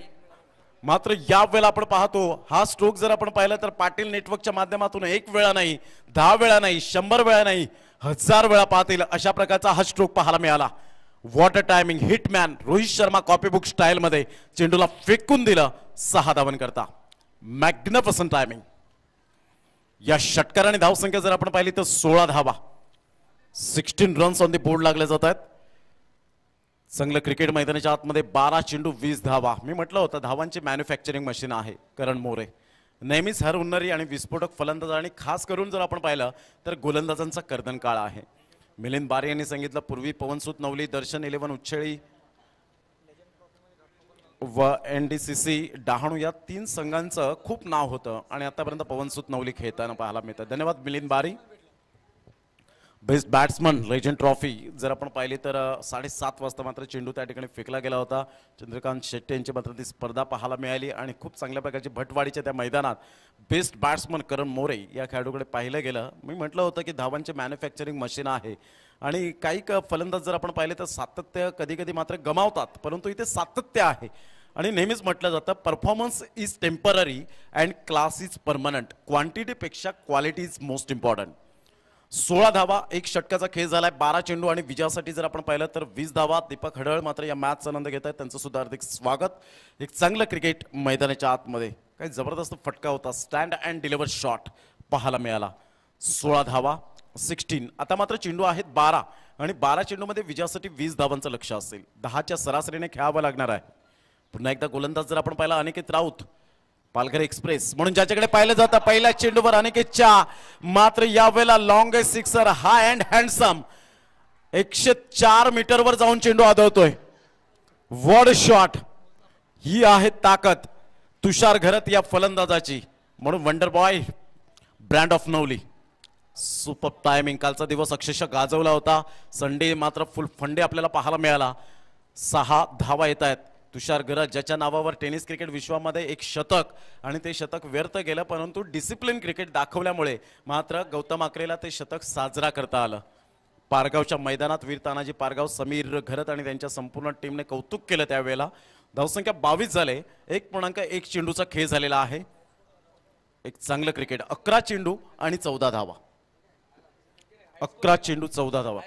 मात्र यावेळेला आपण पाहतो हा स्ट्रोक जर आपण पाहिला तर पाटील नेटवर्कच्या माध्यमातून 1 वेळा नाही, 10 वेळा नाही, 100 वेळा नाही, 1000 वेळा पाहतील अशा प्रकारचा हा स्ट्रोक पाहायला मिळाला. Water timing hitman Rohit Sharma copybook style मध्ये चेंडूला फेकून दिलं. 6 धावन करता मॅग्निफिसंट टायमिंग. या षटकाराने धावसंख्या जर आपण पाहिली तर 16 धावा, 16 रन्स ऑन द बोर्ड लागले जात आहेत. चांगलं क्रिकेट मैदानाच्या आतमध्ये 12 चेंडू 20 धावा. मी म्हटलं होतं धावांची मॅन्युफॅक्चरिंग मशीन आहे करण मोरे. नेहमीच हर उन्नरी आणि विस्फोटक फलंदाज आणि खास करून जर आपण पाहिलं तर गोलंदाजांचा कर्दन काळ आहे. मिलिंद बारे यांनी सांगितलं पूर्वी पवनसूत नवली, दर्शन 11 उच्छेळी व NDCC डहाणू या 3 संघांचं खूप नाव होतं आणि आतापर्यंत पवनसूत नवली खेळताना पाहायला मिळतं. धन्यवाद मिलिंद बारी. बेस्ट बॅट्समन लेजंड ट्रॉफी जर आपण पाहिली तर 7:30 वाजता मात्र चेंडू त्या ठिकाणी फेकला गेला होता. चंद्रकांत शेट्टी यांची मात्र ती स्पर्धा पाहायला मिळाली आणि खूप चांगल्या प्रकारची भटवाडीच्या त्या मैदानात बेस्ट बॅट्समन करण मोरे या खेळाडूकडे पाहिलं गेलं. मी म्हटलं होतं की धावांची मॅन्युफॅक्चरिंग मशीन आहे आणि काही फलंदाज जर आपण पाहिले तर सातत्य कधी कधी मात्र गमावतात, परंतु इथे सातत्य आहे. आणि नेहमीच म्हटलं जातं performance is temporary and class is permanent. क्वांटिटीपेक्षा क्वालिटी इज मोस्ट इम्पॉर्टंट. 16 धावा, 1 षटकाचा खेळ झालाय. 12 चेंडू आणि विजयासाठी जर आपण पाहिलं तर 20 धावा. दीपक हडळ मात्र या मॅचचा आनंद घेत आहेत, त्यांचं सुद्धा हार्दिक स्वागत. एक चांगलं क्रिकेट मैदानाच्या आतमध्ये काही जबरदस्त फटका होता. स्टँड अँड डिलिव्हर शॉट पाहायला मिळाला. 16 धावा 16. आता मात्र चेंडू आहेत 12 आणि 12 चेंडूमध्ये विजयासाठी 20 धावांचं लक्ष असेल. 10च्या सरासरीने खेळावं लागणार आहे. पुन्हा एकदा गोलंदाज जर आपण पाहिला अनिकेत राऊत, पालघर एक्सप्रेस म्हणून ज्याच्याकडे पाहिलं जातं. पहिल्या चेंडूवर अनिकेतच्या मात्र यावेळेला long sixer, high and handsome 104 मीटरवर जाऊन चेंडू आदळतोय. वॉड शॉट, ही आहे ताकद तुषार घरत या फलंदाजाची, म्हणून wonder boy brand of Navali. Super timing. कालचा दिवस अक्षरशः गाजवला होता. संडे मात्र फुल फंडे आपल्याला पाहायला मिळाला. 6 धावा येत आहेत. तुषार घरत ज्याच्या नावावर टेनिस क्रिकेट विश्वामध्ये एक शतक आणि ते शतक व्यर्थ गेलं, परंतु डिसिप्लिन क्रिकेट दाखवल्यामुळे मात्र गौतम आकरेला ते शतक साजरा करता आलं. पारगावच्या मैदानात वीर तानाजी पारगाव, समीर घरत आणि त्यांच्या संपूर्ण टीमने कौतुक केलं. त्यावेळेला धावसंख्या 22 झाले. 1.1 चेंडूचा खेळ झालेला आहे. एक चांगलं क्रिकेट. 11 चेंडू आणि 14 धावा. 11 चेंडू 14 धावा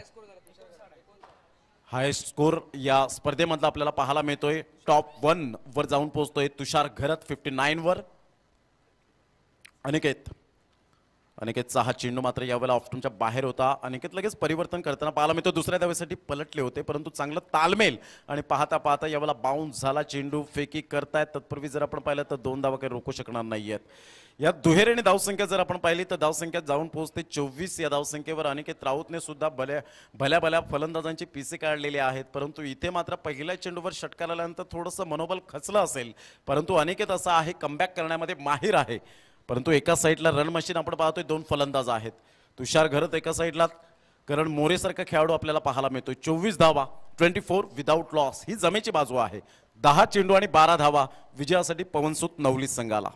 हायेस्ट स्कोर या स्पर्धेमधला आपल्याला पाहायला मिळतोय. टॉप 1 वर जाऊन पोहोचतोय तुषार घरत 59 वर. अनिकेतचा हा चेंडू मात्र यावेळेला ऑफस्टम्पच्या बाहेर होता. अनिकेत लगेच परिवर्तन करताना पाहायला मिळतो. दुसऱ्या धावेसाठी पलटले होते, परंतु चांगलं तालमेल आणि पाहता पाहता यावेळेला बाउन्स झाला. चेंडू फेकी करतायत. तत्पूर्वी जर आपण पाहिलं तर 2 धावा काही रोखू शकणार नाहीयेत. या दुहेरीने धावसंख्या जर आपण पाहिली तर धावसंख्या जाऊन पोहोचते 24. या धावसंख्येवर अनिकेत राऊतने सुद्धा भल्या फलंदाजांची पीसी काढलेली आहेत, परंतु इथे मात्र पहिल्या चेंडूवर षटकार आल्यानंतर थोडंसं मनोबल खचलं असेल, परंतु अनिकेत असा आहे कमबॅक करण्यामध्ये माहिर आहे. परंतु एका साईडला रन मशीन आपण पाहतोय, 2 फलंदाज आहेत. तुषार घरत एका साईडला, करण मोरे सारखा खेळाडू आपल्याला पाहायला मिळतोय. 24 धावा 24 विदाउट लॉस ही जमेची बाजू आहे. 10 चेंडू आणि 12 धावा विजयासाठी पवनसूत नवली संघाला.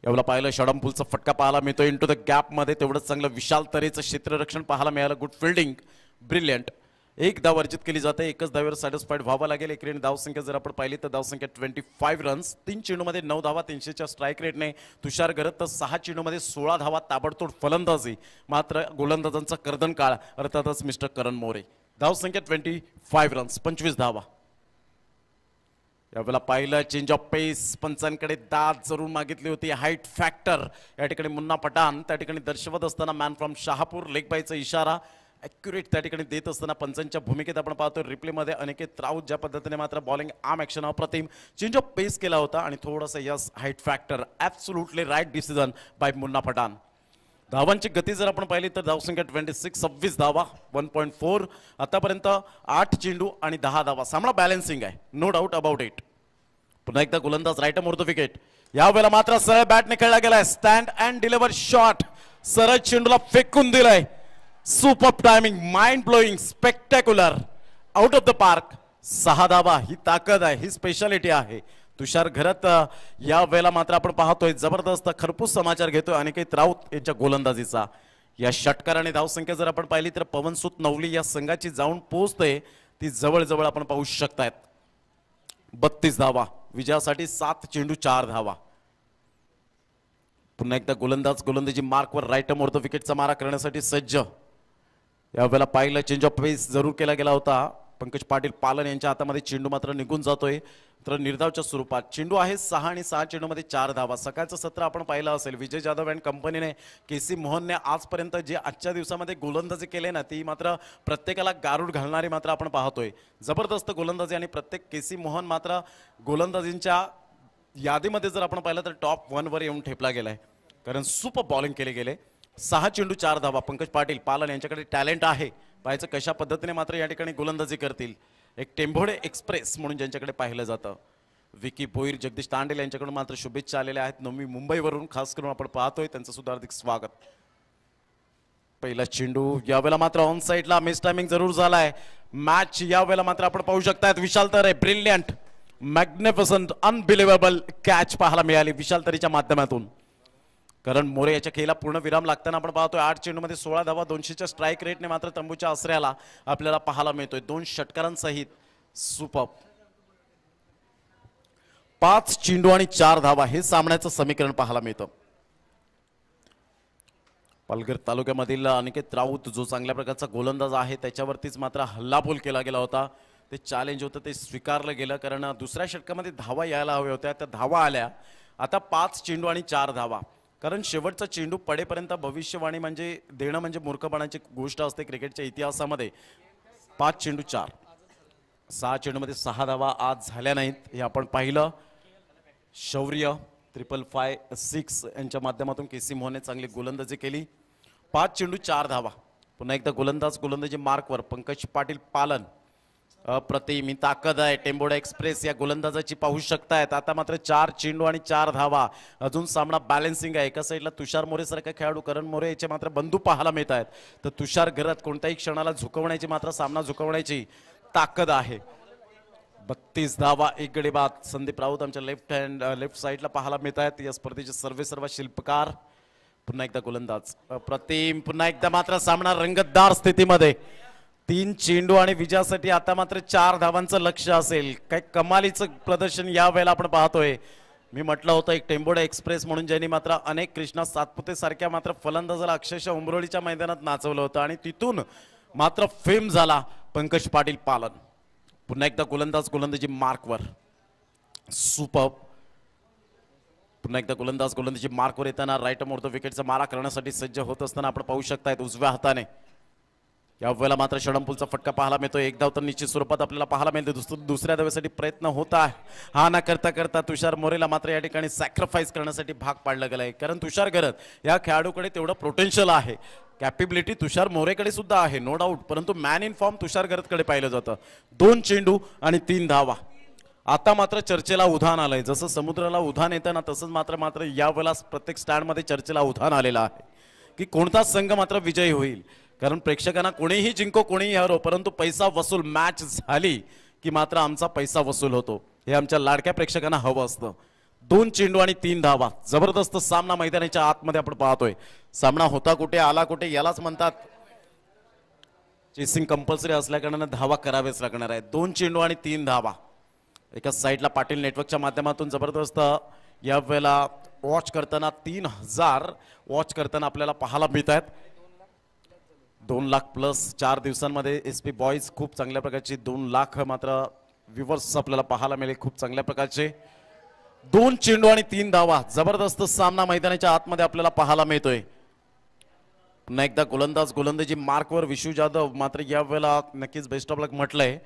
यावेळेला पाहिलं षडंपूलचा फटका पाहायला मिळतो इंटू द गॅप मध्ये. तेवढंच चांगलं विशाल तरेचं क्षेत्ररक्षण पाहायला मिळालं. Good fielding, brilliant. एक धाव अर्जित केली जाते. एकच धावेवर सॅटिस्फाईड व्हावं लागेल. एकरी धावसंख्या जर आपण पाहिली तर धावसंख्या 25 रन्स. 3 चेंडूमध्ये 9 धावा 300च्या स्ट्राईक रेटने तुषार गरत तर 6 चेंडूमध्ये 16 धावा ताबडतोड फलंदाजी. मात्र गोलंदाजांचा कर्दन काळ अर्थातच मिस्टर करण मोरे. धावसंख्या 25 रन्स 25 धावा. यावेळेला पाहिलं चेंज ऑफ पेस. पंचांकडे दाद जरूर मागितली होती. हाईट फॅक्टर या ठिकाणी मुन्ना पठाण त्या ठिकाणी दर्शवत असताना मॅन फ्रॉम शहापूर लेग बायचा इशारा ॲक्युरेट त्या ठिकाणी देत असताना पंचांच्या भूमिकेत आपण पाहतो रिप्लेमध्ये अनिकेत राऊत ज्या पद्धतीने मात्र बॉलिंग आर्म ॲक्शन अप्रतिम चेंज ऑफ पेस केला होता आणि थोडासा yes height factor absolutely right decision by Munna Pathan. धावांची गती जर आपण पाहिली तर धावसंख्या 26 धावा 1.4. आतापर्यंत 8 चेंडू आणि 10 धावा. सामना बॅलन्सिंग आहे, नो डाऊट अबाउट इट. पुन्हा एकदा गोलंदाज राईट मोडतो विकेट. यावेळेला मात्र सरळ बॅटने खेळला गेलाय. स्टँड अँड डिलिव्हर शॉट सरळ चेंडूला फेकून दिलाय. Super timing, mind blowing, spectacular, out of the park. 6 धावा ही ताकद आहे, ही स्पेशालिटी आहे तुषार घरत. या वेळेला मात्र आपण पाहतोय जबरदस्त खरपूस समाचार घेतोय अनिकेत राऊत यांच्या गोलंदाजीचा. या षटकाराने धावसंख्या जर आपण पाहिली तर पवनसुत नवली या संघाची जाऊन पोहोचते ती जवळजवळ आपण पाहू शकतायत. 32 धावा विजयासाठी 7 चेंडू 4 धावा. पुन्हा एकदा गोलंदाजी मार्कवर राईट मोडतो विकेटचा मारा करण्यासाठी सज्ज. यावेळेला पाहिलं चेंज ऑफ पेस जरूर केला गेला होता. पंकज पाटील पालन यांच्या हातामध्ये चेंडू मात्र निघून जातोय. तर निर्धावच्या स्वरूपात चेंडू आहे 6 आणि 6 चेंडूमध्ये 4 धावा. सकाळचं सत्र आपण पाहिलं असेल. विजय जाधव अँड कंपनीने केसी मोहनने आजपर्यंत जे आजच्या दिवसामध्ये गोलंदाजी केले ना ती मात्र प्रत्येकाला गारूड घालणारी मात्र आपण पाहतोय. जबरदस्त गोलंदाजी आणि प्रत्येक केसी मोहन मात्र गोलंदाजींच्या यादीमध्ये जर आपण पाहिलं तर टॉप 1 वर येऊन ठेपला गेलाय कारण सुपर बॉलिंग केले गेले. 6 चेंडू 4 धावा. पंकज पाटील पालन यांच्याकडे टॅलेंट आहे. पाहायचं कशा पद्धतीने मात्र या ठिकाणी गोलंदाजी करतील. एक टेंभोडे एक्सप्रेस म्हणून ज्यांच्याकडे पाहिलं जातं. विकी भोईर जगदीश तांडेल यांच्याकडून मात्र शुभेच्छा आलेल्या आहेत. नवी मुंबईवरून खास करून आपण पाहतोय त्यांचं सुद्धा हार्दिक स्वागत. पहिला चेंडू यावेळेला मात्र ऑन साईडला मिस टायमिंग जरूर झालाय. मॅच यावेळेला मात्र आपण पाहू शकतायत विशाल तरे ब्रिलियंट मॅग्निफिसंट अनबिलिव्हेबल कॅच पाहायला मिळाली विशाल तरेच्या माध्यमातून. करण मोरे याच्या खेळीला पूर्ण विराम लागताना आपण पाहतोय 8 चेंडूमध्ये 16 धावा 200च्या स्ट्राईक रेटने मात्र तंबूच्या आसऱ्याला आपल्याला पाहायला मिळतोय. 2 षटकारांसहित सुपर. 5 चेंडू आणि 4 धावा हे सामन्याचं समीकरण पाहायला मिळतं. पालघर तालुक्यामधील अनिकेत राऊत जो चांगल्या प्रकारचा गोलंदाज आहे त्याच्यावरतीच मात्र हल्लाबोल केला गेला होता. ते चॅलेंज होतं ते स्वीकारलं गेलं कारण दुसऱ्या षटकामध्ये धावा यायला हव्या होत्या. त्या धावा आल्या. आता 5 चेंडू आणि 4 धावा. कारण शेवटचा चेंडू पडेपर्यंत भविष्यवाणी म्हणजे देणं म्हणजे मूर्खपणाची गोष्ट असते क्रिकेटच्या इतिहासामध्ये. 5 चेंडू 4. 6 चेंडूमध्ये 6 धावा आज झाल्या नाहीत हे आपण पाहिलं. शौर्य 555 यांच्या माध्यमातून केसी मोहनने चांगली गोलंदाजी केली. 5 चेंडू 4 धावा. पुन्हा एकदा गोलंदाजी मार्कवर पंकज पाटील पालन. अप्रतिम ही ताकद आहे टेंबोडा एक्सप्रेस या गोलंदाजाची पाहू शकतायत. आता मात्र 4 चेंडू आणि 4 धावा. अजून सामना बॅलन्सिंग आहे. एका साईडला तुषार मोरे सारखा खेळाडू करण मोरे याचे मात्र बंधू पाहायला मिळत आहेत. तर तुषार घरात कोणत्याही क्षणाला झुकवण्याची मात्र सामना झुकवण्याची ताकद आहे. 32 धावा 1 गडी बाद. संदीप राऊत आमच्या लेफ्ट साईडला पाहायला मिळत आहेत. या स्पर्धेचे सर्व शिल्पकार. पुन्हा एकदा गोलंदाज अप्रतिम. पुन्हा एकदा मात्र सामना रंगतदार स्थितीमध्ये. 3 चेंडू आणि विजयासाठी आता मात्र 4 धावांचं लक्ष असेल. काय कमालीचं प्रदर्शन या वेळेला आपण पाहतोय. मी म्हटलं होतं एक टेंबोडा एक्सप्रेस म्हणून ज्यांनी मात्र अनेक कृष्णा सातपुते सारख्या मात्र फलंदाजाला अक्षरशः उंबरोळीच्या मैदानात नाचवलं होतं आणि तिथून मात्र फेम झाला पंकज पाटील पालन. पुन्हा एकदा गोलंदाजी मार्कवर सुपर. पुन्हा एकदा गोलंदाजी मार्कवर येताना राईट मोडतो विकेटचा मारा करण्यासाठी सज्ज होत असताना आपण पाहू शकतायत उजव्या हाताने. यावेळेला मात्र षडंपूलचा फटका पाहायला मिळतो. एक धाव तर निश्चित स्वरूपात आपल्याला पाहायला मिळते. दुसऱ्या धावेसाठी प्रयत्न होत आहे. हा ना करता तुषार मोरेला मात्र या ठिकाणी सॅक्रिफाईस करण्यासाठी भाग पाडलं गेलंय. कारण तुषार घरत या खेळाडूकडे तेवढं पोटेन्शियल आहे. कॅपेबिलिटी तुषार मोरेकडे सुद्धा आहे नो डाऊट. परंतु मॅन इन फॉर्म तुषार घरतकडे पाहिलं जातं. 2 चेंडू आणि 3 धावा. आता मात्र चर्चेला उधाण आलंय. जसं समुद्राला उधाण येतं ना तसंच मात्र यावेळेला प्रत्येक स्टँडमध्ये चर्चेला उधाण आलेलं आहे की कोणता संघ मात्र विजयी होईल. कारण प्रेक्षकांना कोणीही जिंको कोणीही हरो परंतु पैसा वसूल मॅच झाली की मात्र आमचा पैसा वसूल होतो. हे आमच्या लाडक्या प्रेक्षकांना हवं असतं. 2 चेंडू आणि 3 धावा. जबरदस्त सामना मैदानाच्या आतमध्ये आपण पाहतोय. सामना होता कुठे आला कुठे यालाच म्हणतात चेसिंग कंपल्सरी असल्या कारणाने धावा करावेच लागणार आहे. 2 चेंडू आणि 3 धावा. एका साईडला पाटील नेटवर्कच्या माध्यमातून जबरदस्त या वेळेला वॉच करताना 3000 वॉच करताना आपल्याला पाहायला मिळत आहेत. 2 लाख प्लस 4 दिवसांमध्ये SP बॉईज खूप चांगल्या प्रकारची 2 लाख मात्र व्ह्यूवर्स आपल्याला पाहायला मिळेल. खूप चांगल्या प्रकारचे 2 चेंडू आणि 3 धावा. जबरदस्त सामना मैदानाच्या आतमध्ये आपल्याला पाहायला मिळतोय. पुन्हा एकदा गोलंदाजी मार्कवर विशू जाधव मात्र या वेळेला नक्कीच बेस्ट ऑफ लक म्हटलंय.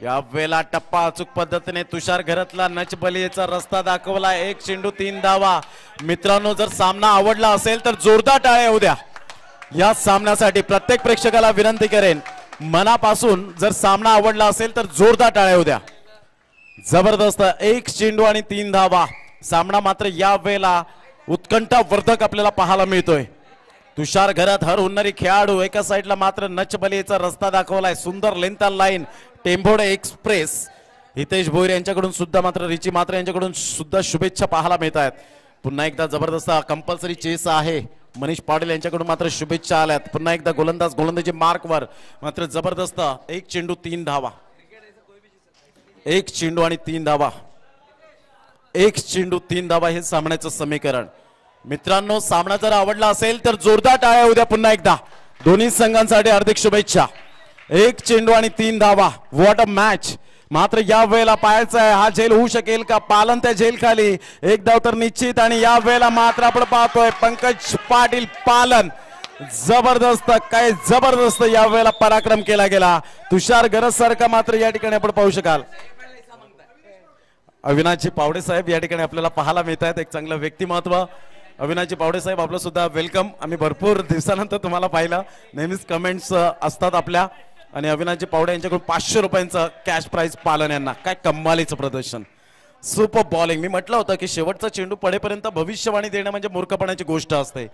या वेळेला टप्पा अचूक पद्धतीने तुषार घरातला नचबलियेचा रस्ता दाखवला. 1 चेंडू 3 धावा. मित्रांनो, जर सामना आवडला असेल तर जोरदार टाळ्या होऊ द्या. या सामन्यासाठी प्रत्येक प्रेक्षकाला विनंती करेन, मनापासून जर सामना आवडला असेल तर जोरदार टाळ्या होऊ द्या. जबरदस्त 1 चेंडू आणि 3 धावा. सामना मात्र या वेळेला उत्कंठावर्धक आपल्याला पाहायला मिळतोय. तुषार घरात हर हुन्नरी खेळाडू एका साईडला मात्र नचबलियेचा रस्ता दाखवलाय. सुंदर length line Tembhode express. Hitesh Bhoir यांच्याकडून सुद्धा मात्र रिची मात्र यांच्याकडून सुद्धा शुभेच्छा पाहायला मिळत आहेत. पुन्हा एकदा जबरदस्त कंपल्सरी चेस आहे. मनीष पाटील यांच्याकडून मात्र शुभेच्छा आल्यात. पुन्हा एकदा गोलंदाजी मार्कवर मात्र जबरदस्त 1 चेंडू 3 धावा. 1 चेंडू आणि 3 धावा. 1 चेंडू 3 धावा हे सामन्याचं समीकरण. मित्रांनो, सामना जर आवडला असेल तर जोरदार टाळ्या होऊ द्या. पुन्हा एकदा दोन्ही संघांसाठी हार्दिक शुभेच्छा. 1 चेंडू आणि 3 धावा. What a match. मात्र या वेळेला पाहायचं आहे हा झेल होऊ शकेल का. पालन त्या झेल खाली 1 धाव तर निश्चित. आणि या वेळेला मात्र आपण पाहतोय पंकज पाटील पालन. जबरदस्त, काय जबरदस्त या वेळेला पराक्रम केला गेला. तुषार गरज सारखा मात्र या ठिकाणी आपण पाहू शकाल. अविनाशजी पावडे साहेब या ठिकाणी आपल्याला पाहायला मिळत आहेत. एक चांगलं व्यक्तिमत्व. अविनाशजी पावडे साहेब, आपलं सुद्धा वेलकम. आम्ही भरपूर दिवसानंतर तुम्हाला पाहिलं. नेहमीच कमेंट्स असतात आपल्या. आणि अविनाशजी पावडे यांच्याकडून 500 रुपयांचं कॅश प्राइज पालन यांना. काय कमालीचं प्रदर्शन. Super bowling. मी म्हटलं होतं की शेवटचा चेंडू पडेपर्यंत भविष्यवाणी देणं म्हणजे मूर्खपणाची गोष्ट असते.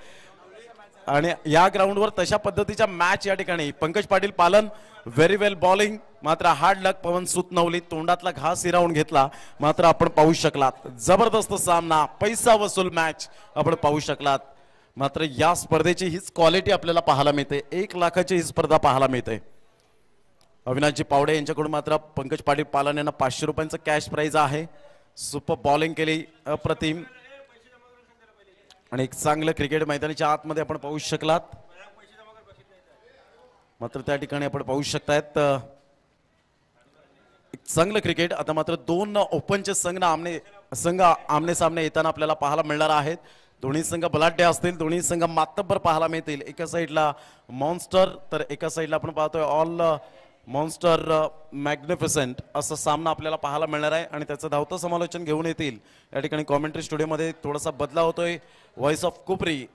आणि या ग्राउंडवर तशा पद्धतीच्या मॅच या ठिकाणी पंकज पाटील पालन व्हेरी वेल बॉलिंग. मात्र हार्ड लक पवन सुतनवली तोंडातला घास हिरावून घेतला. मात्र आपण पाहू शकलात जबरदस्त सामना, पैसा वसूल मॅच आपण पाहू शकलात. मात्र या स्पर्धेची हीच क्वालिटी आपल्याला पाहायला मिळते. 1 लाखाची ही स्पर्धा पाहायला मिळते. अविनाशजी पावडे यांच्याकडून मात्र पंकज पाटील पालन यांना 500 रुपयांचं कॅश प्राइज आहे. सुपर बॉलिंग केली, अप्रतिम. आणि एक चांगलं क्रिकेट मैदानाच्या आतमध्ये आपण पाहू शकलात. मात्र त्या ठिकाणी आपण पाहू शकतायत एक चांगलं क्रिकेट. आता मात्र 2 ओपनचे संघ आमने सामने येताना आपल्याला पाहायला मिळणार आहेत. दोन्ही संघ बलाढ्य असतील. दोन्ही संघ मातब्बर पाहायला मिळतील. एका साईडला मॉन्स्टर तर एका साईडला आपण पाहतोय ऑल मॉन्स्टर मॅग्निफिसंट असा सामना आपल्याला पाहायला मिळणार आहे. आणि त्याचं धावतं समालोचन घेऊन येतील. या ठिकाणी कॉमेंट्री स्टुडिओमध्ये थोडासा बदलाव होतोय. Voice of कुपरी